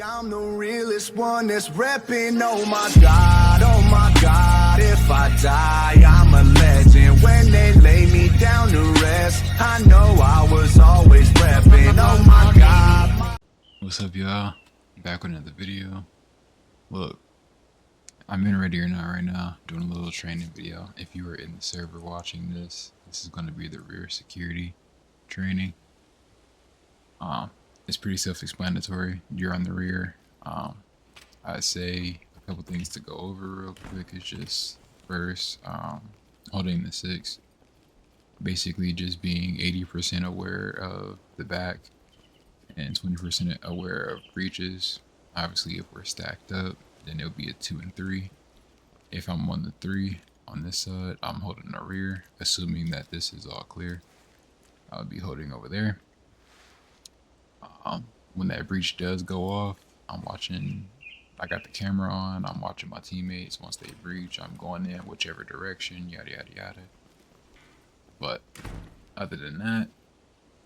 I'm the realest one that's repping. Oh my God, if I die, I'm a legend. When they lay me down to rest, I know I was always repping. Oh my God. What's up, y'all? Back with another video. Look, I'm in Ready or Not right now, doing a little training video. If you are in the server watching this, this is going to be the rear security training. It's pretty self-explanatory. You're on the rear. I'd say a couple things to go over real quick is just first, holding the 6. Basically just being 80% aware of the back and 20% aware of breaches. Obviously, if we're stacked up, then it'll be a 2 and 3. If I'm on the 3 on this side, I'm holding the rear, assuming that this is all clear. I'll be holding over there. When that breach does go off, I'm watching. I got the camera on. I'm watching my teammates. Once they breach, I'm going in whichever direction. Yada yada yada. But other than that,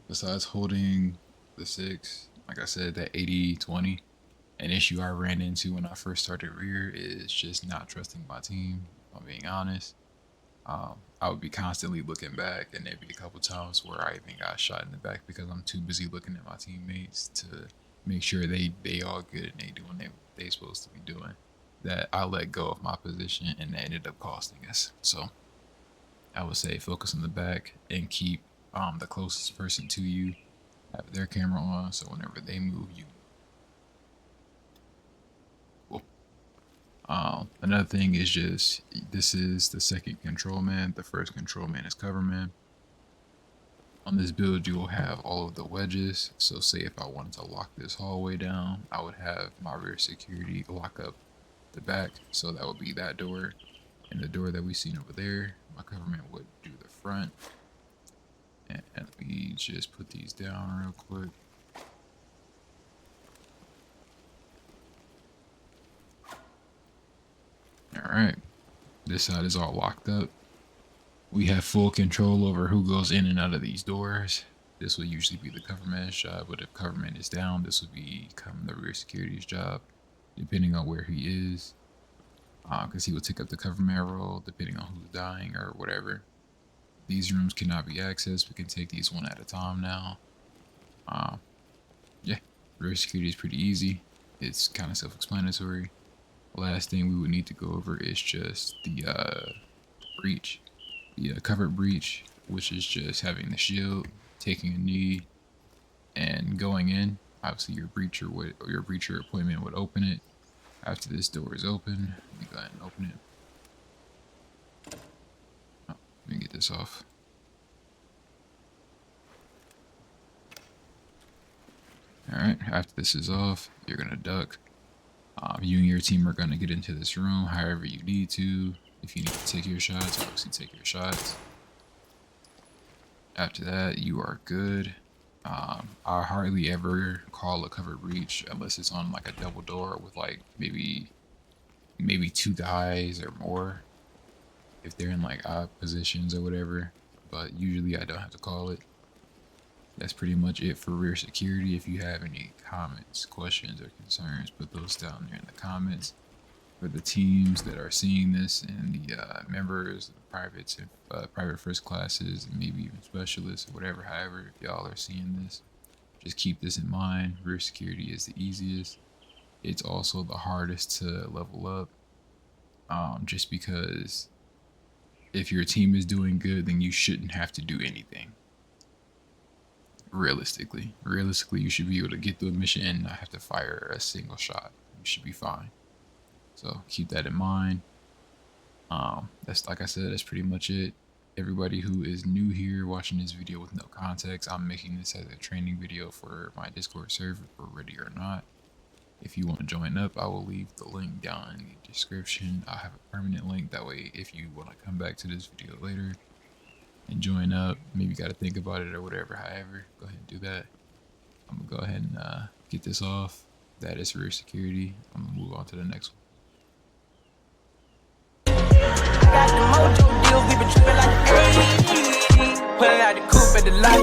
besides holding the 6, like I said, that 80-20, an issue I ran into when I first started rear is just not trusting my team. If I'm being honest, I would be constantly looking back, and there'd be a couple times where I even got shot in the back because I'm too busy looking at my teammates to make sure they all good and they doing what they supposed to be doing, that I let go of my position and that ended up costing us. So I would say focus on the back and keep the closest person to you, have their camera on, so whenever they move, you cool. Another thing is just, this is the second control man. The first control man is cover man. On this build, you will have all of the wedges. So say if I wanted to lock this hallway down, I would have my rear security lock up the back. So that would be that door and the door that we seen over there. My cover man would do the front. And let me just put these down real quick. Alright, this side is all locked up. We have full control over who goes in and out of these doors. This will usually be the coverman's job, but if coverman is down, this will become the rear security's job, depending on where he is. Because he will take up the coverman role, depending on who's dying or whatever. These rooms cannot be accessed. We can take these one at a time now. Yeah, rear security is pretty easy. It's kind of self-explanatory. Last thing we would need to go over is just the breach. The covered breach, which is just having the shield, taking a knee, and going in. Obviously, your breacher appointment would open it. After this door is open, let me go ahead and open it. Oh, let me get this off. Alright, after this is off, you're gonna duck. You and your team are gonna get into this room however you need to. If you need to take your shots, obviously take your shots. After that, you are good. I hardly ever call a cover breach unless it's on like a double door with like maybe 2 guys or more, if they're in like odd positions or whatever. But usually I don't have to call it. That's pretty much it for rear security. If you have any comments, questions, or concerns, put those down there in the comments. For the teams that are seeing this and the members, the privates, private first classes, and maybe even specialists, or whatever, however, if y'all are seeing this, just keep this in mind. Rear security is the easiest. It's also the hardest to level up, just because if your team is doing good, then you shouldn't have to do anything. Realistically, you should be able to get through a mission and not have to fire a single shot. You should be fine. So keep that in mind. That's, like I said, that's pretty much it. Everybody who is new here watching this video with no context, I'm making this as a training video for my Discord server for Ready or Not. If you want to join up, I will leave the link down in the description. I'll have a permanent link, that way if you want to come back to this video later and join up, maybe you got to think about it or whatever, however, go ahead and do that. I'm gonna go ahead and get this off. That is rear security. I'm gonna move on to the next one. Got the mojo deals, we been tripping like a pulling out the coupe at the lot.